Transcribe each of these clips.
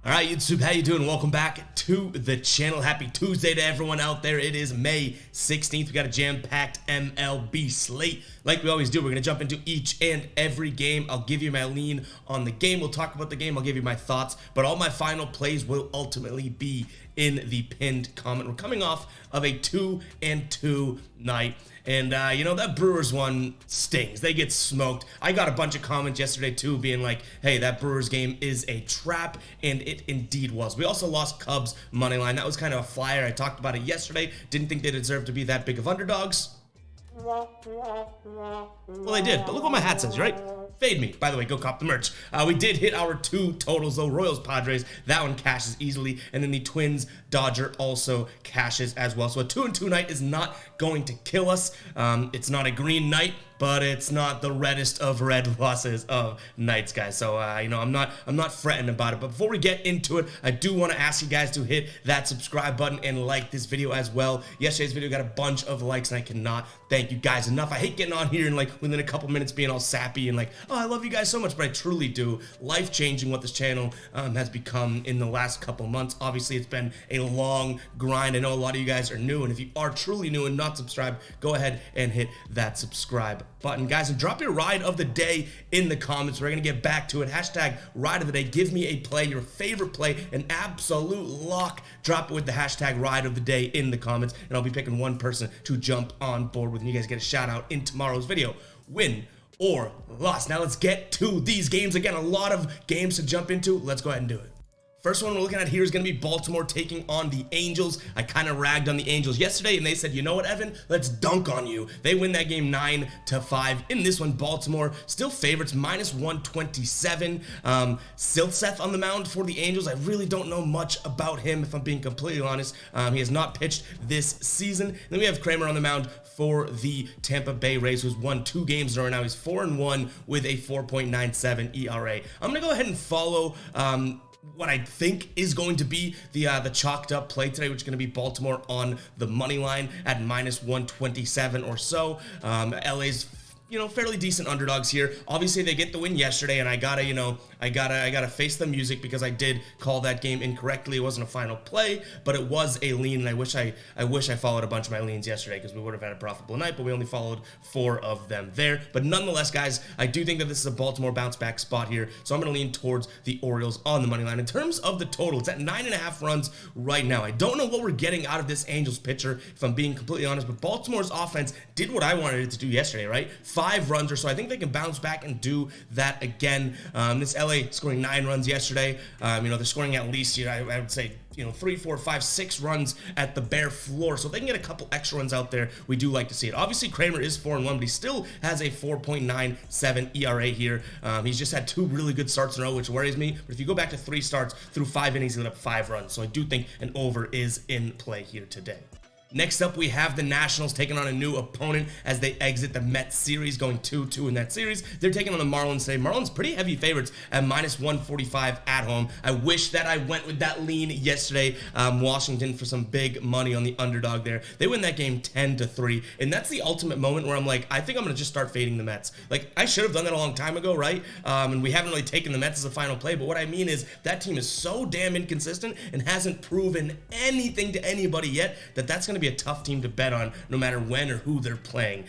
All right, YouTube, how you doing? Welcome back to the channel. Happy Tuesday to everyone out there. It is May 16th. We got a jam-packed MLB slate. Like we always do, we're going to jump into each and every game. I'll give you my lean on the game. We'll talk about the game. I'll give you my thoughts. But all my final plays will ultimately be in the pinned comment. We're coming off of a 2-2 night. And, you know, that Brewers one stings. They get smoked. I got a bunch of comments yesterday, too, being like, hey, that Brewers game is a trap, and it indeed was. We also lost Cubs money line. That was kind of a flyer. I talked about it yesterday. Didn't think they deserved to be that big of underdogs. Well, they did, but look what my hat says, right? Fade me. By the way, go cop the merch. We did hit our two totals, though. Royals, Padres, that one cashes easily. And then the Twins, Dodger also cashes as well. So a 2-2 night is not going to kill us. It's not a green night, but it's not the reddest of red losses of nights, guys. So, you know, I'm not fretting about it. But before we get into it, I do want to ask you guys to hit that subscribe button and like this video as well. Yesterday's video got a bunch of likes, and I cannot thank you guys enough. I hate getting on here and, like, within a couple minutes being all sappy and like, oh, I love you guys so much, but I truly do. Life-changing what this channel has become in the last couple months. Obviously, it's been a long grind. I know a lot of you guys are new, and if you are truly new and not subscribed, go ahead and hit that subscribe button, guys, and drop your ride of the day in the comments. We're gonna get back to it. Hashtag ride of the day. Give me a play, your favorite play, an absolute lock. Drop it with the hashtag ride of the day in the comments, and I'll be picking one person to jump on board with, and you guys get a shout out in tomorrow's video. Win or loss. Now let's get to these games. Again, a lot of games to jump into. Let's go ahead and do it. First one we're looking at here is going to be Baltimore taking on the Angels. I kind of ragged on the Angels yesterday, and they said, you know what, Evan? Let's dunk on you. They win that game 9-5. In this one, Baltimore still favorites, -127. Silseth on the mound for the Angels. I really don't know much about him, if I'm being completely honest. He has not pitched this season. And then we have Kramer on the mound for the Tampa Bay Rays, who's won 2 games in a row now. He's 4-1 with a 4.97 ERA. I'm going to go ahead and follow what I think is going to be the chalked up play today, which is going to be Baltimore on the money line at -127 or so. LA's, you know, fairly decent underdogs here. Obviously, they get the win yesterday, and I gotta, you know, I gotta face the music because I did call that game incorrectly. It wasn't a final play, but it was a lean, and I wish I followed a bunch of my leans yesterday because we would have had a profitable night, but we only followed 4 of them there. But nonetheless, guys, I do think that this is a Baltimore bounce back spot here, so I'm gonna lean towards the Orioles on the money line. In terms of the total, it's at 9.5 runs right now. I don't know what we're getting out of this Angels pitcher, if I'm being completely honest, but Baltimore's offense did what I wanted it to do yesterday, right? 5 runs or so. I think they can bounce back and do that again. This LA scoring 9 runs yesterday. You know, they're scoring at least, you know, I would say, you know, 3, 4, 5, 6 runs at the bare floor. So if they can get a couple extra runs out there, we do like to see it. Obviously, Kramer is 4-1, but he still has a 4.97 ERA here. He's just had 2 really good starts in a row, which worries me. But if you go back to 3 starts through 5 innings, he lit up 5 runs. So I do think an over is in play here today. Next up, we have the Nationals taking on a new opponent as they exit the Mets series, going 2-2 in that series. They're taking on the Marlins today. Marlins pretty heavy favorites at -145 at home. I wish that I went with that lean yesterday. Washington for some big money on the underdog there. They win that game 10-3, and that's the ultimate moment where I'm like, I think I'm going to just start fading the Mets. Like, I should have done that a long time ago, right? And we haven't really taken the Mets as a final play, but what I mean is that team is so damn inconsistent and hasn't proven anything to anybody yet that that's going to be a tough team to bet on no matter when or who they're playing.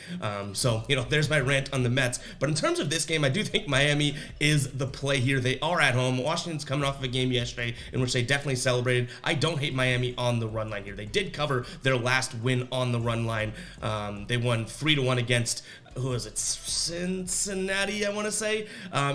So, you know, there's my rant on the Mets. But in terms of this game, I do think Miami is the play here. They are at home. Washington's coming off of a game yesterday in which they definitely celebrated. I don't hate Miami on the run line here. They did cover their last win on the run line. They won 3-1 against, who is it, Cincinnati, I want to say,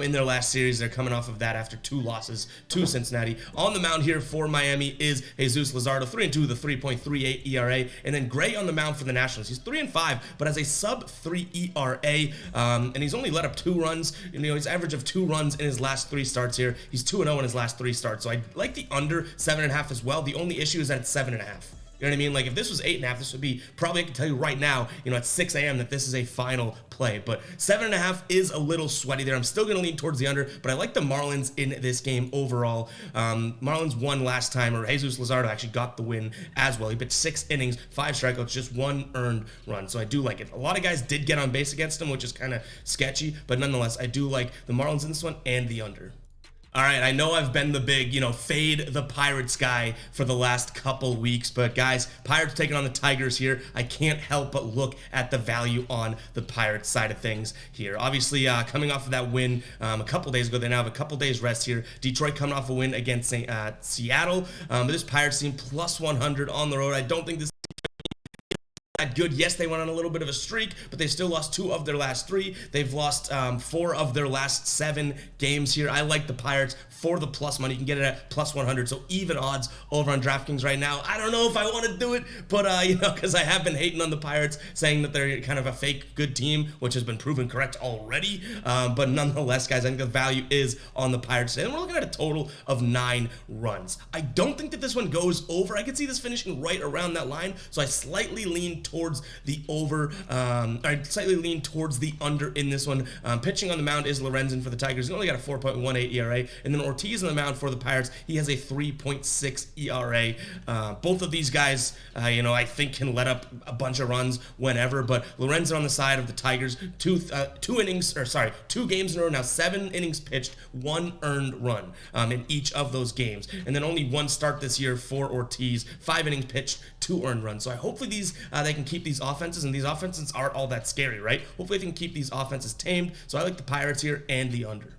in their last series. They're coming off of that after 2 losses to Cincinnati. On the mound here for Miami is Jesus Luzardo, 3-2 with a 3.38 ERA, and then Gray on the mound for the Nationals. He's 3-5, but has a sub-3 ERA, and he's only let up 2 runs. You know, his average of 2 runs in his last 3 starts here. He's 2-0 in his last 3 starts, so I like the under 7.5 as well. The only issue is that it's 7.5. You know what I mean? Like, if this was 8.5, this would be probably, I can tell you right now, you know, at 6 a.m. that this is a final play. But 7.5 is a little sweaty there. I'm still going to lean towards the under, but I like the Marlins in this game overall. Marlins won last time, or Jesus Luzardo actually got the win as well. He pitched 6 innings, 5 strikeouts, just 1 earned run. So I do like it. A lot of guys did get on base against him, which is kind of sketchy, but nonetheless, I do like the Marlins in this one and the under. All right, I know I've been the big, fade the Pirates guy for the last couple weeks, but guys, Pirates taking on the Tigers here. I can't help but look at the value on the Pirates side of things here. Obviously, coming off of that win a couple days ago, they now have a couple days rest here. Detroit coming off a win against Seattle, but this Pirates team plus 100 on the road. I don't think this that good. Yes, they went on a little bit of a streak, but they still lost 2 of their last 3. They've lost 4 of their last 7 games here. I like the Pirates for the plus money. You can get it at plus 100, so even odds over on DraftKings right now. I don't know if I want to do it, but because I have been hating on the Pirates, saying that they're kind of a fake good team, which has been proven correct already. But nonetheless, guys, I think the value is on the Pirates, and we're looking at a total of 9 runs. I don't think that this one goes over. I could see this finishing right around that line, so I slightly lean towards the over. I slightly lean towards the under in this one. Pitching on the mound is Lorenzen for the Tigers. He only got a 4.18 ERA, and then Ortiz on the mound for the Pirates. He has a 3.6 ERA. Both of these guys, I think can let up a bunch of runs whenever. But Lorenzen on the side of the Tigers, 2 games in a row now, 7 innings pitched, 1 earned run in each of those games, and then only 1 start this year for Ortiz. 5 innings pitched, 2 earned runs. So I hopefully they can keep these offenses, and these offenses aren't all that scary, right? Hopefully they can keep these offenses tamed. So I like the Pirates here and the under.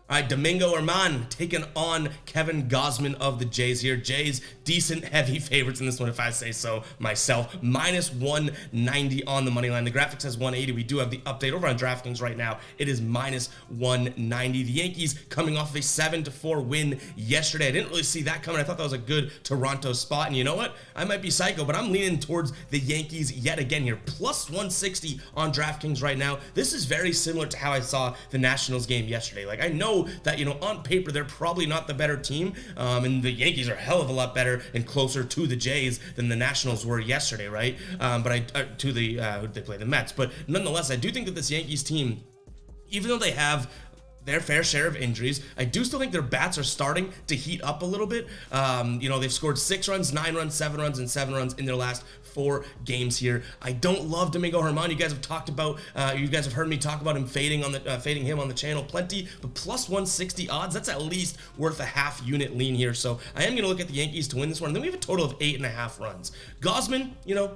All right, Domingo Germán taking on Kevin Gausman of the Jays here. Jays, decent, heavy favorites in this one, if I say so myself. Minus 190 on the money line. The graphic says 180. We do have the update over on DraftKings right now. It is minus 190. The Yankees coming off of a 7-4 win yesterday. I didn't really see that coming. I thought that was a good Toronto spot. And you know what? I might be psycho, but I'm leaning towards the Yankees yet again here. Plus 160 on DraftKings right now. This is very similar to how I saw the Nationals game yesterday. Like, I know that, on paper, they're probably not the better team, and the Yankees are a hell of a lot better and closer to the Jays than the Nationals were yesterday, right? But who did they play? The Mets. But nonetheless, I do think that this Yankees team, even though they have their fair share of injuries, I do still think their bats are starting to heat up a little bit. They've scored 6 runs, 9 runs, 7 runs, and 7 runs in their last 4 games here. I don't love Domingo Germán. You guys have talked about, you guys have heard me talk about him fading him on the channel plenty, but plus 160 odds, that's at least worth a half unit lean here. So I am going to look at the Yankees to win this one. And then we have a total of 8.5 runs. Gausman,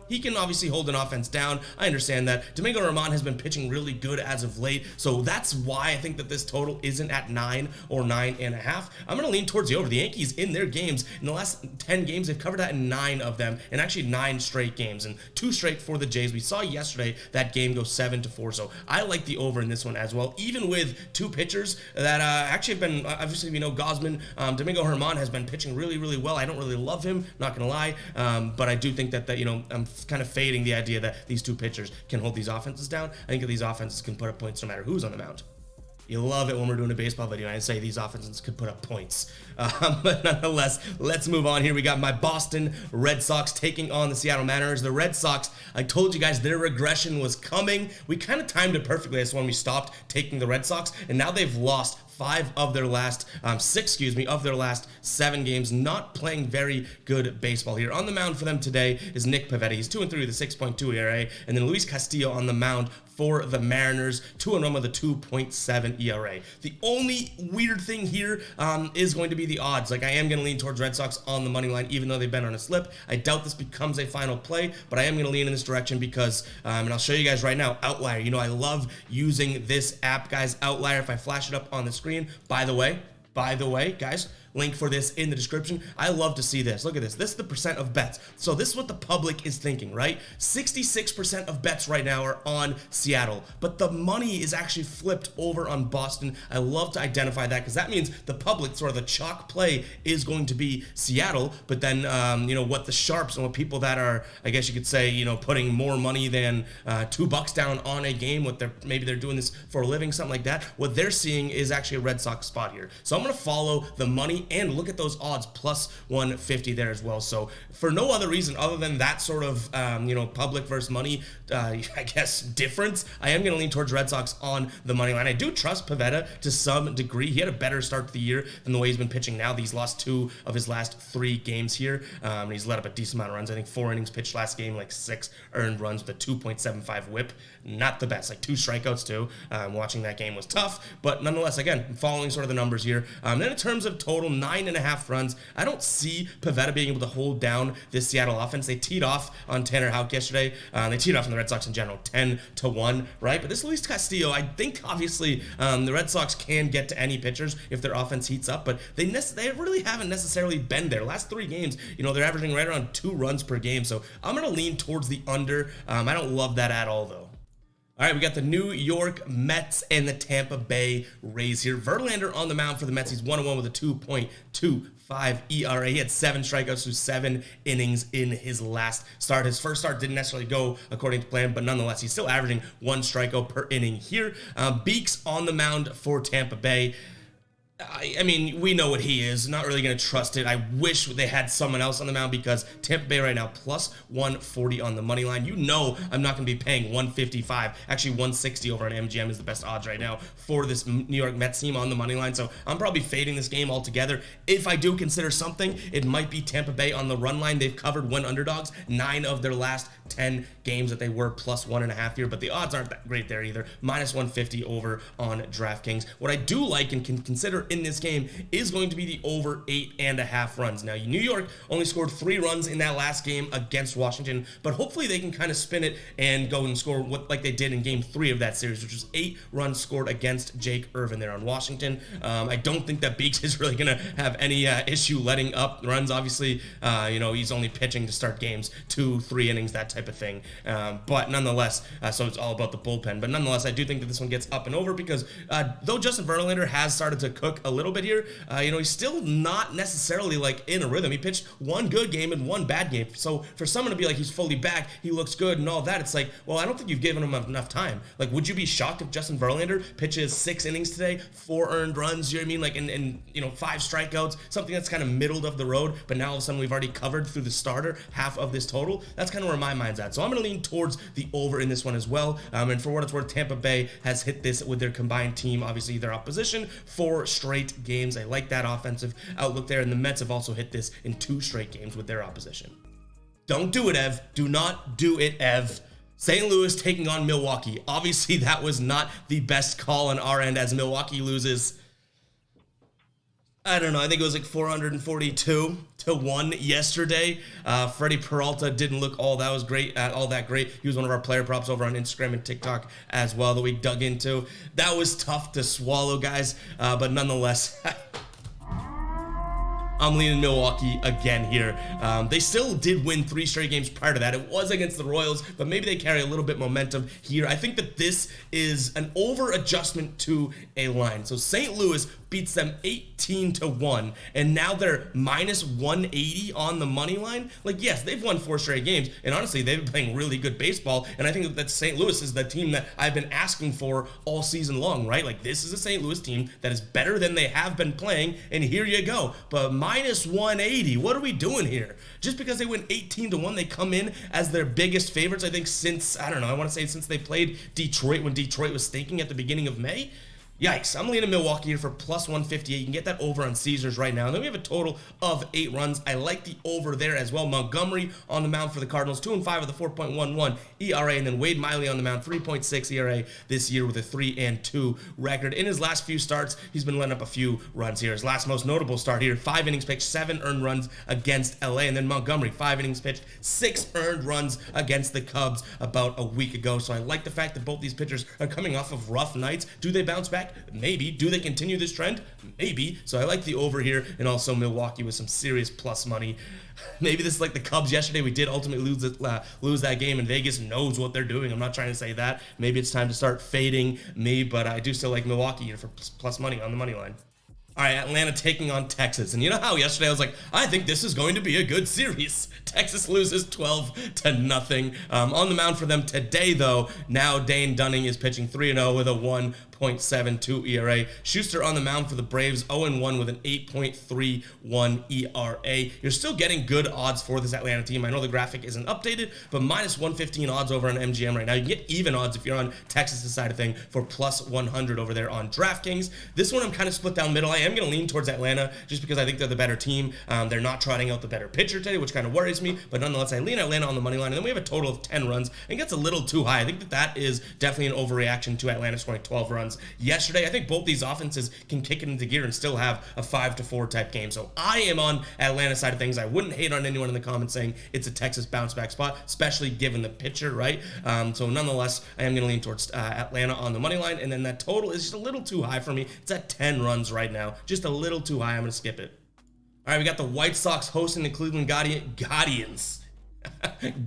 he can obviously hold an offense down. I understand that. Domingo Germán has been pitching really good as of late, so that's why I think that this total isn't at 9 or 9.5. I'm going to lean towards the over. The Yankees in their games, in the last 10 games, they've covered that in 9 of them, and actually 9 straight games, and 2 straight for the Jays. We saw yesterday that game go 7-4, so I like the over in this one as well, even with 2 pitchers that actually have been, obviously we know Gausman, Domingo Germán has been pitching really, really well. I don't really love him, not gonna lie, but I do think that I'm kind of fading the idea that these 2 pitchers can hold these offenses down. I think that these offenses can put up points no matter who's on the mound. You love it when we're doing a baseball video and I say these offenses could put up points. But nonetheless, let's move on here. We got my Boston Red Sox taking on the Seattle Mariners. The Red Sox, I told you guys their regression was coming. We kind of timed it perfectly. That's when we stopped taking the Red Sox, and now they've lost 6 of their last 7 games, not playing very good baseball here. On the mound for them today is Nick Pivetta. He's 2-3 with a 6.2 ERA, and then Luis Castillo on the mound for the Mariners, 2-1 with a 2.7 ERA. The only weird thing here is going to be the odds. Like, I am going to lean towards Red Sox on the money line, even though they've been on a slip. I doubt this becomes a final play, but I am going to lean in this direction because, and I'll show you guys right now, Outlier. I love using this app, guys. Outlier, if I flash it up on the screen, by the way, guys, link for this in the description. I love to see this. Look at this. This is the percent of bets. So this is what the public is thinking, right? 66% of bets right now are on Seattle, but the money is actually flipped over on Boston. I love to identify that because that means the public, sort of the chalk play, is going to be Seattle. But then, what the sharps and what people that are, I guess you could say, putting more money than $2 down on a game, maybe they're doing this for a living, something like that. What they're seeing is actually a Red Sox spot here. So I'm going to follow the money money, and look at those odds, plus 150 there as well. So for no other reason other than that sort of, public versus money, I guess, difference, I am going to lean towards Red Sox on the money line. I do trust Pivetta to some degree. He had a better start to the year than the way he's been pitching now. He's lost 2 of his last 3 games here. He's let up a decent amount of runs. I think 4 innings pitched last game, like 6 earned runs with a 2.75 whip. Not the best, like 2 strikeouts too. Watching that game was tough, but nonetheless, again, I'm following sort of the numbers here. Then in terms of total, 9.5 runs, I don't see Pivetta being able to hold down this Seattle offense. They teed off on Tanner Houck yesterday. They teed off on the Red Sox in general, 10-1, right? But this Luis Castillo, I think obviously the Red Sox can get to any pitchers if their offense heats up, but they really haven't necessarily been there. Last 3 games, they're averaging right around 2 runs per game, so I'm going to lean towards the under. I don't love that at all, though. All right, we got the New York Mets and the Tampa Bay Rays here. Verlander on the mound for the Mets. He's 1-1 with a 2.25 ERA. He had 7 strikeouts through 7 innings in his last start. His first start didn't necessarily go according to plan, but nonetheless, he's still averaging 1 strikeout per inning here. Beeks on the mound for Tampa Bay. I mean, we know what he is. Not really going to trust it. I wish they had someone else on the mound because Tampa Bay right now plus 140 on the money line. I'm not going to be paying 155. Actually, 160 over on MGM is the best odds right now for this New York Mets team on the money line. So I'm probably fading this game altogether. If I do consider something, it might be Tampa Bay on the run line. They've covered 1 underdogs 9 of their last 10 games that they were plus 1.5 here, but the odds aren't that great there either. Minus 150 over on DraftKings. What I do like and can consider in this game is going to be the over 8.5 runs. Now, New York only scored 3 runs in that last game against Washington, but hopefully they can kind of spin it and go and score like they did in game 3 of that series, which was 8 runs scored against Jake Irvin there on Washington. I don't think that Beeks is really going to have any issue letting up runs. Obviously, he's only pitching to start games, 2-3 innings, that type of thing. But nonetheless, so it's all about the bullpen. But nonetheless, I do think that this one gets up and over because though Justin Verlander has started to cook a little bit here, he's still not necessarily like in a rhythm. He pitched 1 good game and 1 bad game. So for someone to be like, he's fully back, he looks good and all that, it's like, well, I don't think you've given him enough time. Like, would you be shocked if Justin Verlander pitches 6 innings today, 4 earned runs, you know what I mean? Like, and 5 strikeouts, something that's kind of middle of the road, but now all of a sudden we've already covered through the starter half of this total. That's kind of where my mind's at. So I'm going to lean towards the over in this one as well. And for what it's worth, Tampa Bay has hit this with their combined team, obviously their opposition, 4 straight games. I like that offensive outlook there, and the Mets have also hit this in 2 straight games with their opposition. Don't do it, Ev. Do not do it, Ev. St. Louis taking on Milwaukee. Obviously, that was not the best call on our end as Milwaukee loses, I don't know, I think it was like 442-1 yesterday. Freddie Peralta didn't look all that great. He was one of our player props over on Instagram and TikTok as well that we dug into. That was tough to swallow, guys, but nonetheless, I'm leaning Milwaukee again here. They still did win 3 straight games prior to that. It was against the Royals, but maybe they carry a little bit momentum here. I think that this is an over adjustment to a line. So St. Louis beats them 18-1, and now they're minus 180 on the money line. Like, yes, they've won 4 straight games, and honestly, they've been playing really good baseball, and I think that St. Louis is the team that I've been asking for all season long, right? Like, this is a St. Louis team that is better than they have been playing, and here you go. But minus 180, what are we doing here? Just because they win 18-1, they come in as their biggest favorites, I think, since, I don't know, I want to say since they played Detroit when Detroit was stinking at the beginning of May. Yikes, I'm leaning Milwaukee here for plus 158. You can get that over on Caesars right now. And then we have a total of 8 runs. I like the over there as well. Montgomery on the mound for the Cardinals, 2-5 with a 4.11 ERA. And then Wade Miley on the mound, 3.6 ERA this year with a 3-2 record. In his last few starts, he's been letting up a few runs here. His last most notable start here, 5 innings pitched, 7 earned runs against LA. And then Montgomery, 5 innings pitched, 6 earned runs against the Cubs about a week ago. So I like the fact that both these pitchers are coming off of rough nights. Do they bounce back? Maybe. Do they continue this trend? Maybe. So I like the over here, and also Milwaukee with some serious plus money. Maybe this is like the Cubs yesterday. We did ultimately lose that game, and Vegas knows what they're doing. I'm not trying to say that. Maybe it's time to start fading me, but I do still like Milwaukee here for plus money on the money line. All right, Atlanta taking on Texas. And you know how yesterday I was like, I think this is going to be a good series. Texas loses 12-0. On the mound for them today, though, now Dane Dunning is pitching 3-0 with a 2.72 ERA. Schuster on the mound for the Braves, 0-1 with an 8.31 ERA. You're still getting good odds for this Atlanta team. I know the graphic isn't updated, but minus 115 odds over on MGM right now. You can get even odds if you're on Texas' side of thing for plus 100 over there on DraftKings. This one I'm kind of split down middle. I am going to lean towards Atlanta just because I think they're the better team. They're not trotting out the better pitcher today, which kind of worries me, but nonetheless, I lean Atlanta on the money line, and then we have a total of 10 runs. I think that's a little too high. I think that is definitely an overreaction to Atlanta scoring 12 runs yesterday. I think both these offenses can kick it into gear and still have a 5-4 type game. So I am on Atlanta's side of things. I wouldn't hate on anyone in the comments saying it's a Texas bounce back spot, especially given the pitcher, right? So nonetheless, I am going to lean towards Atlanta on the money line, and then that total is just a little too high for me. It's at 10 runs right now, just a little too high. I'm going to skip it. All right, we got the White Sox hosting the Cleveland Guardians.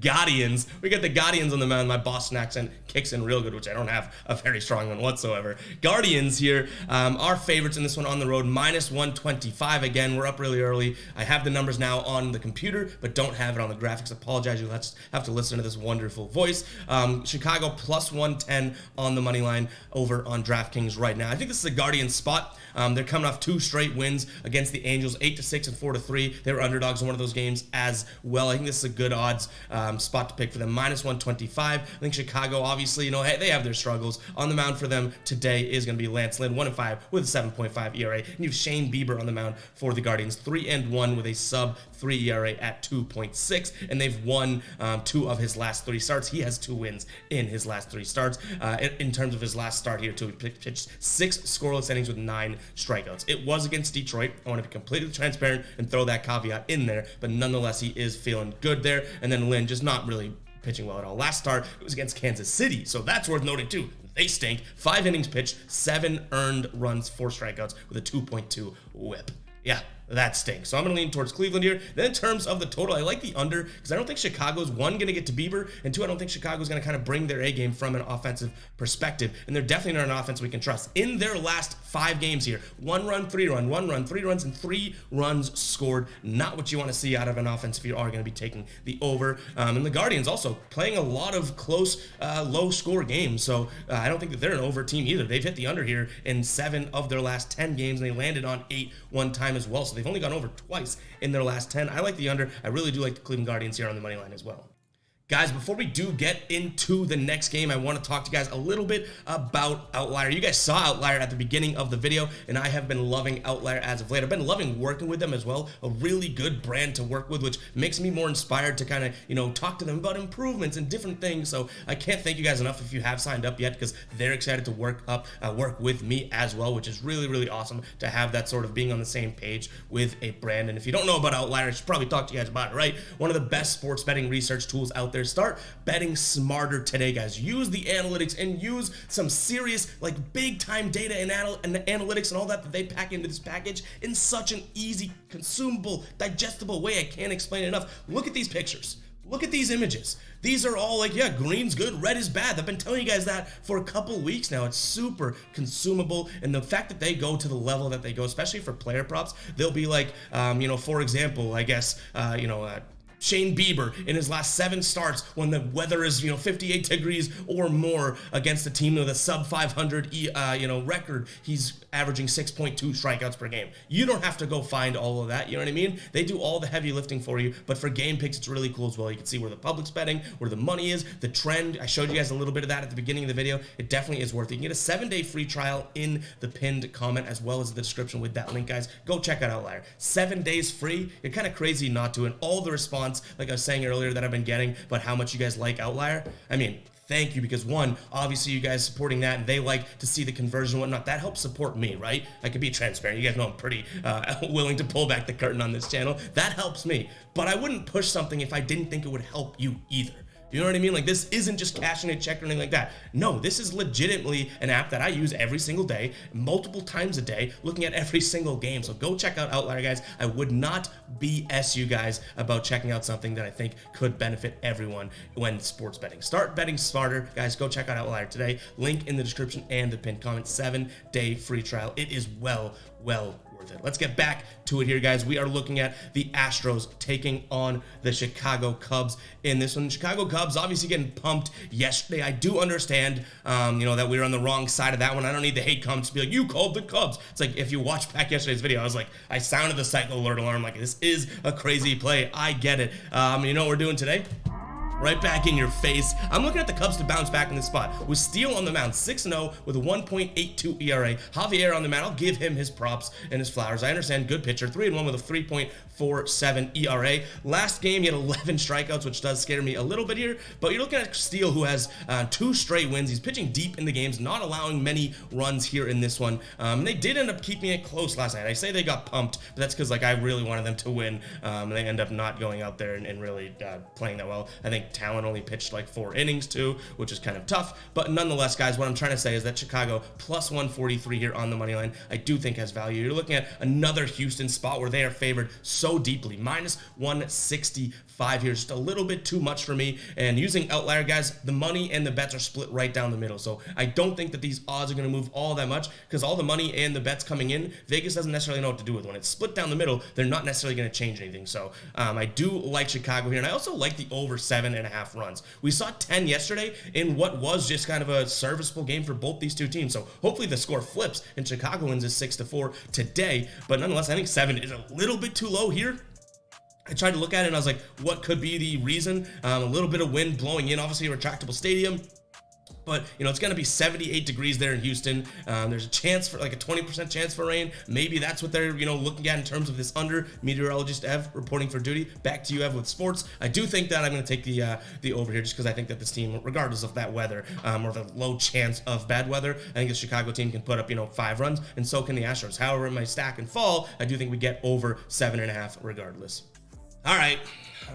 Guardians. We got the Guardians on the mound. My Boston accent kicks in real good, which I don't have a very strong one whatsoever. Guardians here, our favorites in this one on the road, minus 125. Again, we're up really early. I have the numbers now on the computer, but don't have it on the graphics. Apologize, you'll have to listen to this wonderful voice. Chicago plus 110 on the money line over on DraftKings right now. I think this is a Guardians spot. They're coming off 2 straight wins against the Angels, 8-6 and 4-3. They were underdogs in one of those games as well. I think this is a good odds spot to pick for them. Minus 125. I think Chicago, obviously, hey, they have their struggles. On the mound for them today is going to be Lance Lynn, 1-5 with a 7.5 ERA. And you have Shane Bieber on the mound for the Guardians, 3-1 with a sub-3 ERA at 2.6. And they've won 2 of his last 3 starts. He has 2 wins in his last 3 starts. In terms of his last start here, too, he pitched 6 scoreless innings with 9 strikeouts. It was against Detroit. I want to be completely transparent and throw that caveat in there, but nonetheless, he is feeling good there. And then Lynn just not really pitching well at all. Last start, it was against Kansas City, so that's worth noting too. They stink. 5 innings pitched, 7 earned runs, 4 strikeouts with a 2.2 whip. Yeah, that stinks. So I'm going to lean towards Cleveland here. Then in terms of the total, I like the under because I don't think Chicago's, one, going to get to Bieber, and 2, I don't think Chicago's going to kind of bring their A game from an offensive perspective, and they're definitely not an offense we can trust. In their last 5 games here, 1 run, 3 run, 1 run, 3 runs, and 3 runs scored. Not what you want to see out of an offense if you are going to be taking the over. And the Guardians also playing a lot of close, low-score games, so I don't think that they're an over team either. They've hit the under here in 7 of their last 10 games, and they landed on 8 one time as well, so they've only gone over twice in their last 10. I like the under. I really do like the Cleveland Guardians here on the money line as well. Guys, before we do get into the next game, I want to talk to you guys a little bit about Outlier. You guys saw Outlier at the beginning of the video, and I have been loving Outlier as of late. I've been loving working with them as well. A really good brand to work with, which makes me more inspired to kind of, talk to them about improvements and different things. So I can't thank you guys enough if you have signed up yet, because they're excited to work with me as well, which is really, really awesome to have that sort of being on the same page with a brand. And if you don't know about Outlier, I should probably talk to you guys about it, right? One of the best sports betting research tools out there. Start betting smarter today, guys. Use the analytics and use some serious, big time data and analytics and all that they pack into this package in such an easy, consumable, digestible way. I can't explain it enough. Look at these pictures. Look at these images. These are all green's good, red is bad. I've been telling you guys that for a couple weeks now. It's super consumable, and the fact that they go to the level that they go, especially for player props, they'll be for example, Shane Bieber in his last 7 starts when the weather is 58 degrees or more against a team with a sub 500 record, he's averaging 6.2 strikeouts per game. You don't have to go find all of that, you know what I mean? They do all the heavy lifting for you, but for game picks, it's really cool as well. You can see where the public's betting, where the money is, the trend. I showed you guys a little bit of that at the beginning of the video. It definitely is worth it. You can get a 7-day free trial in the pinned comment as well as the description with that link, guys. Go check out Outlier. 7 days free. You're kind of crazy not to, and all the response, like I was saying earlier, that I've been getting about how much you guys like Outlier. I mean, thank you, because one, obviously you guys supporting that, and they like to see the conversion and whatnot. That helps support me, right? I can be transparent. You guys know I'm pretty willing to pull back the curtain on this channel. That helps me, but I wouldn't push something if I didn't think it would help you either. You know what I mean? This isn't just cashing a check or anything like that. No, this is legitimately an app that I use every single day, multiple times a day, looking at every single game. So go check out Outlier, guys. I would not BS you guys about checking out something that I think could benefit everyone when sports betting. Start betting smarter, guys. Go check out Outlier today. Link in the description and the pinned comment. 7-day free trial. It is well worth worth it. Let's get back to it here, guys. We are looking at the Astros taking on the Chicago Cubs in this one. Chicago Cubs obviously getting pumped yesterday. I do understand, that we were on the wrong side of that one. I don't need the hate comments to be like, you called the Cubs. It's like, if you watch back yesterday's video, I was like, I sounded the cycle alert alarm like, this is a crazy play. I get it. You know what we're doing today? Right back in your face. I'm looking at the Cubs to bounce back in this spot. With Steele on the mound, 6-0 with a 1.82 ERA. Javier on the mound, I'll give him his props and his flowers. I understand, good pitcher, 3-1 with a 3.47 ERA. Last game, he had 11 strikeouts, which does scare me a little bit here. But you're looking at Steele, who has 2 straight wins. He's pitching deep in the games, not allowing many runs here in this one. They did end up keeping it close last night. I say they got pumped, but that's because I really wanted them to win. They end up not going out there and really playing that well. I think Talon only pitched like 4 innings too, which is kind of tough. But nonetheless, guys, what I'm trying to say is that Chicago plus 143 here on the money line, I do think has value. You're looking at another Houston spot where they are favored so deeply, minus 165 here, just a little bit too much for me. And using outlier, guys, the money and the bets are split right down the middle. So I don't think that these odds are going to move all that much, because all the money and the bets coming in, Vegas doesn't necessarily know what to do with. When it's split down the middle, they're not necessarily going to change anything. So I do like Chicago here, and I also like the over 7.5 runs. We saw 10 yesterday in what was just kind of a serviceable game for both these two teams. So hopefully the score flips and Chicago wins is 6-4 today. But nonetheless, I think 7 is a little bit too low here. I tried to look at it and I was like, what could be the reason? A little bit of wind blowing in, obviously a retractable stadium. But, it's going to be 78 degrees there in Houston. There's a chance for like a 20% chance for rain. Maybe that's what they're, looking at in terms of this under. Meteorologist Ev reporting for duty. Back to you, Ev, with sports. I do think that I'm going to take the over here just because I think that this team, regardless of that weather or the low chance of bad weather, I think the Chicago team can put up, 5 runs, and so can the Astros. However, in my stack and fall, I do think we get over 7.5 regardless. All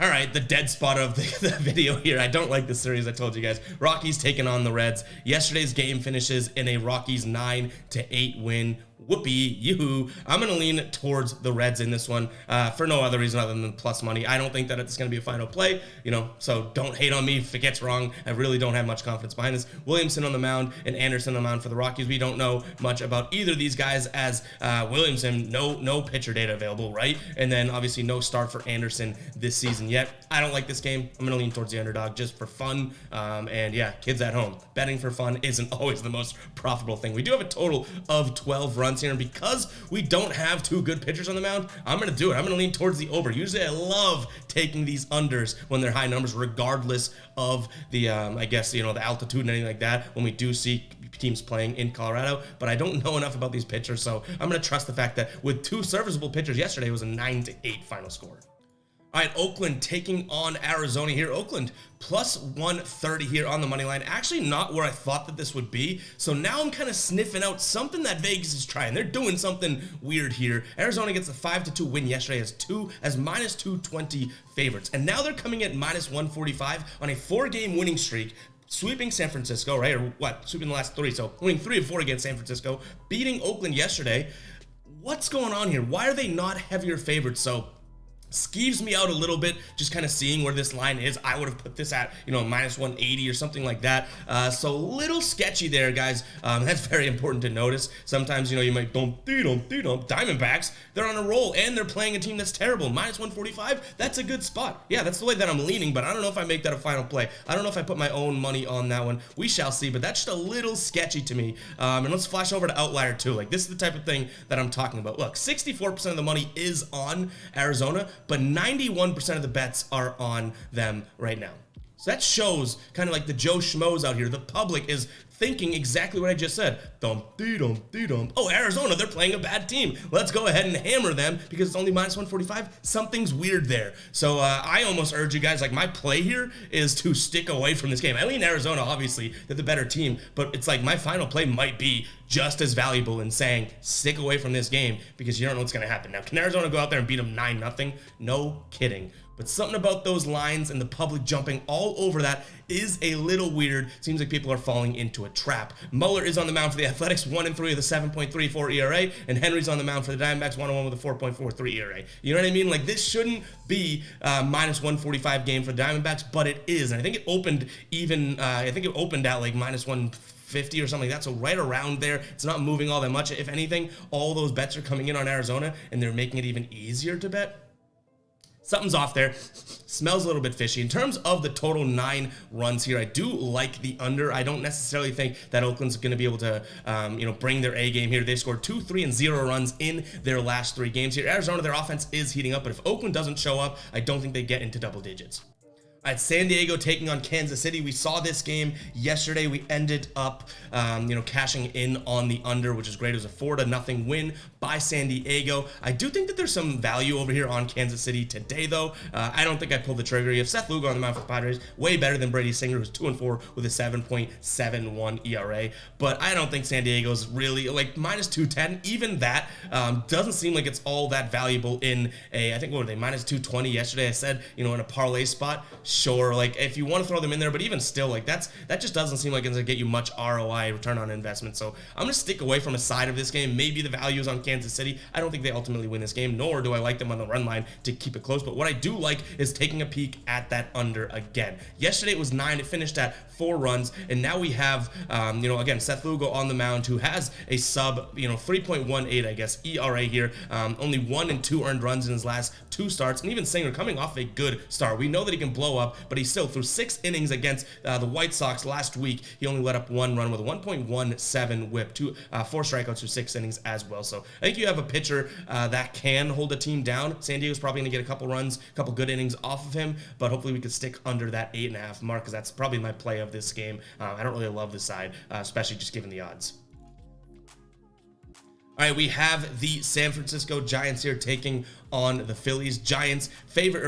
right, the dead spot of the video here. I don't like this series, I told you guys. Rockies taking on the Reds. Yesterday's game finishes in a Rockies 9-8 win. Whoopee, yoo-hoo. I'm going to lean towards the Reds in this one for no other reason other than plus money. I don't think that it's going to be a final play, so don't hate on me if it gets wrong. I really don't have much confidence behind this. Williamson on the mound and Anderson on the mound for the Rockies. We don't know much about either of these guys, as Williamson, no pitcher data available, right? And then obviously no start for Anderson this season yet. I don't like this game. I'm going to lean towards the underdog just for fun. And yeah, kids at home, betting for fun isn't always the most profitable thing. We do have a total of 12 runs here, and because we don't have 2 good pitchers on the mound, I'm going to do it. I'm going to lean towards the over. Usually I love taking these unders when they're high numbers, regardless of the, the altitude and anything like that, when we do see teams playing in Colorado. But I don't know enough about these pitchers, so I'm going to trust the fact that with 2 serviceable pitchers yesterday, it was a 9-8 final score. All right, Oakland taking on Arizona here. Oakland plus 130 here on the money line. Actually not where I thought that this would be. So now I'm kind of sniffing out something that Vegas is trying. They're doing something weird here. Arizona gets a 5-2 win yesterday as minus 220 favorites. And now they're coming at minus 145 on a 4-game winning streak, sweeping San Francisco, right? Or what? Sweeping the last 3. So winning 3 of 4 against San Francisco, beating Oakland yesterday. What's going on here? Why are they not heavier favorites? So skeeves me out a little bit, just kind of seeing where this line is. I would have put this at, minus 180 or something like that. So little sketchy there, guys. That's very important to notice. Sometimes, you might Diamondbacks, they're on a roll and they're playing a team that's terrible. Minus 145, that's a good spot. Yeah, that's the way that I'm leaning, but I don't know if I make that a final play. I don't know if I put my own money on that one. We shall see, but that's just a little sketchy to me. And let's flash over to Outlier too. Like, this is the type of thing that I'm talking about. Look, 64% of the money is on Arizona, but 91% of the bets are on them right now. So that shows kind of like the Joe Schmoes out here. The public is thinking exactly what I just said. Oh, Arizona, they're playing a bad team. Let's go ahead and hammer them because it's only minus 145. Something's weird there. So I almost urge you guys, like, my play here is to stick away from this game. I lean Arizona, obviously, they're the better team, but it's like my final play might be just as valuable in saying stick away from this game because you don't know what's going to happen. Now, can Arizona go out there and beat them 9-0? No kidding. But something about those lines and the public jumping all over that is a little weird. Seems like people are falling into a trap. Mueller is on the mound for the Athletics, 1-3 with a 7.34 ERA, and Henry's on the mound for the Diamondbacks, 1-1 with a 4.43 ERA. You know what I mean? Like, this shouldn't be minus 145 game for the Diamondbacks, but it is. And I think it opened even, I think it opened at like minus 1 50 or something like that. So right around there, it's not moving all that much. If anything, all those bets are coming in on Arizona, and they're making it even easier to bet. Something's off there. Smells a little bit fishy. In terms of the total 9 runs here, I do like the under. I don't necessarily think that Oakland's going to be able to, bring their A game here. They scored 2, 3, and 0 runs in their last 3 games here. Arizona, their offense is heating up, but if Oakland doesn't show up, I don't think they get into double digits. All right, San Diego taking on Kansas City. We saw this game yesterday. We ended up, cashing in on the under, which is great. It was a 4-0 win by San Diego. I do think that there's some value over here on Kansas City today, though. I don't think I pulled the trigger. You have Seth Lugo on the mound for the Padres, way better than Brady Singer, who's 2-4 with a 7.71 ERA. But I don't think San Diego's really like minus 210. Even that doesn't seem like it's all that valuable in a. I think what were they minus 220 yesterday? I said in a parlay spot. Sure, like if you want to throw them in there, but even still, like that just doesn't seem like it's gonna get you much ROI, return on investment. So I'm gonna stick away from a side of this game. Maybe the value is on Kansas City. I don't think they ultimately win this game, nor do I like them on the run line to keep it close. But what I do like is taking a peek at that under again. Yesterday it was 9. It finished at 4 runs, and now we have, again, Seth Lugo on the mound, who has a sub, 3.18, I guess, ERA here. Only 1 and 2 earned runs in his last 2 starts, and even Singer coming off a good start. We know that he can blow up, but he still, through 6 innings against the White Sox last week, he only let up 1 run with a 1.17 whip, 4 strikeouts through 6 innings as well. So I think you have a pitcher that can hold a team down. San Diego's probably going to get a couple runs, a couple good innings off of him, but hopefully we could stick under that 8.5 mark, because that's probably my play of this game. I don't really love this side, especially just given the odds. All right, we have the San Francisco Giants here taking on the Phillies. Giants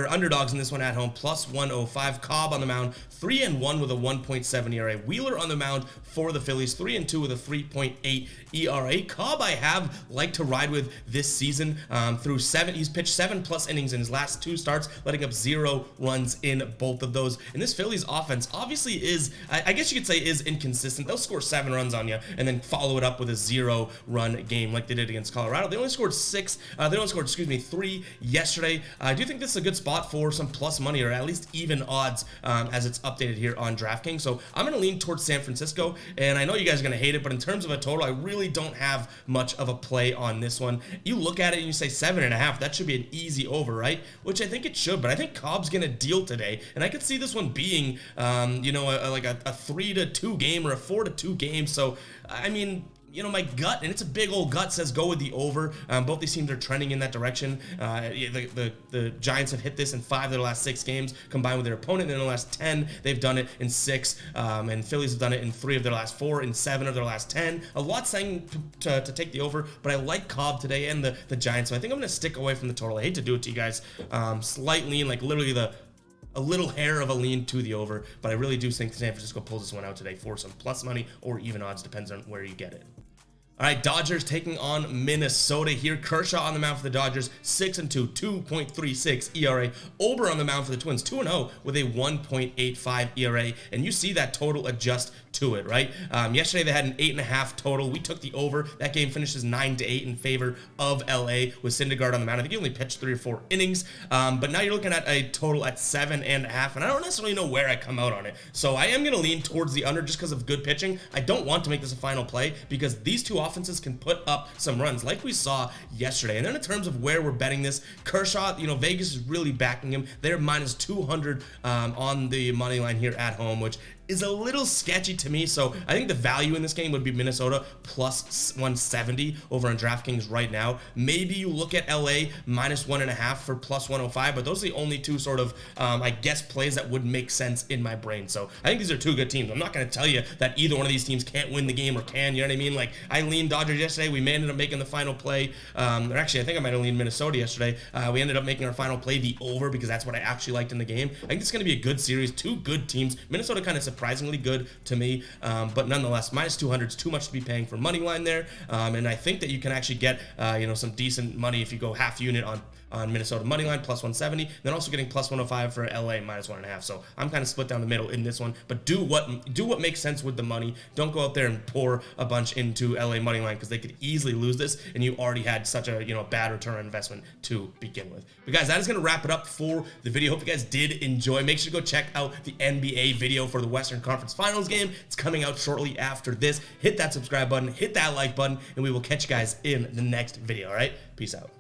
underdogs in this one at home, plus 105. Cobb on the mound, 3-1 with a 1.7 ERA. Wheeler on the mound for the Phillies, 3-2 with a 3.8 ERA. Cobb I have liked to ride with this season through 7. He's pitched 7+ innings in his last 2 starts, letting up 0 runs in both of those. And this Phillies offense obviously is, I guess you could say, is inconsistent. They'll score 7 runs on you and then follow it up with a 0-run game like they did against Colorado. They only scored 3 yesterday. I do think this is a good spot for some plus money, or at least even odds, as it's updated here on DraftKings. So I'm going to lean towards San Francisco, and I know you guys are going to hate it, but in terms of a total, I really don't have much of a play on this one. You look at it and you say 7.5, that should be an easy over, right? Which I think it should, but I think Cobb's going to deal today, and I could see this one being, like a 3-2 game or a 4-2 game. So, I mean, my gut, and it's a big old gut, says go with the over. Both these teams are trending in that direction. The Giants have hit this in 5 of their last 6 games, combined with their opponent. In the last 10, they've done it in 6, and Phillies have done it in 3 of their last 4, in 7 of their last 10. A lot saying to take the over, but I like Cobb today and the Giants, so I think I'm going to stick away from the total. I hate to do it to you guys. Slight lean, like literally a little hair of a lean to the over, but I really do think San Francisco pulls this one out today for some plus money or even odds, depends on where you get it. All right, Dodgers taking on Minnesota here. Kershaw on the mound for the Dodgers, 6-2, 2.36 ERA. Ober on the mound for the Twins, 2-0 with a 1.85 ERA. And you see that total adjust to it, right? Yesterday they had an 8.5 total. We took the over. That game finishes 9-8 in favor of LA with Syndergaard on the mound. I think he only pitched 3 or 4 innings. But now you're looking at a total at 7.5, and I don't necessarily know where I come out on it. So I am going to lean towards the under just because of good pitching. I don't want to make this a final play because these two offenses can put up some runs like we saw yesterday. And then in terms of where we're betting this, Kershaw, Vegas is really backing him. They're minus 200 on the money line here at home, which is a little sketchy to me. So I think the value in this game would be Minnesota plus 170 over on DraftKings right now. Maybe you look at LA minus 1.5 for plus 105, but those are the only two sort of, plays that would make sense in my brain. So I think these are 2 good teams. I'm not going to tell you that either one of these teams can't win the game or can, you know what I mean? Like, I leaned Dodgers yesterday. We may ended up making the final play. Or actually, I think I might have leaned Minnesota yesterday. We ended up making our final play the over because that's what I actually liked in the game. I think it's going to be a good series. 2 good teams. Minnesota kind of surprisingly good to me, but nonetheless, minus 200 is too much to be paying for money line there, and I think that you can actually get some decent money if you go half unit on on Minnesota money line plus 170, then also getting plus 105 for LA minus 1.5. So I'm kind of split down the middle in this one, but do what makes sense with the money. Don't go out there and pour a bunch into LA money line because they could easily lose this, and you already had such a bad return on investment to begin with. But guys, that is going to wrap it up for the video. Hope you guys did enjoy. Make sure to go check out the NBA video for the Western Conference Finals game. It's coming out shortly after this. Hit that subscribe button, hit that like button, and we will catch you guys in the next video. All right, peace out.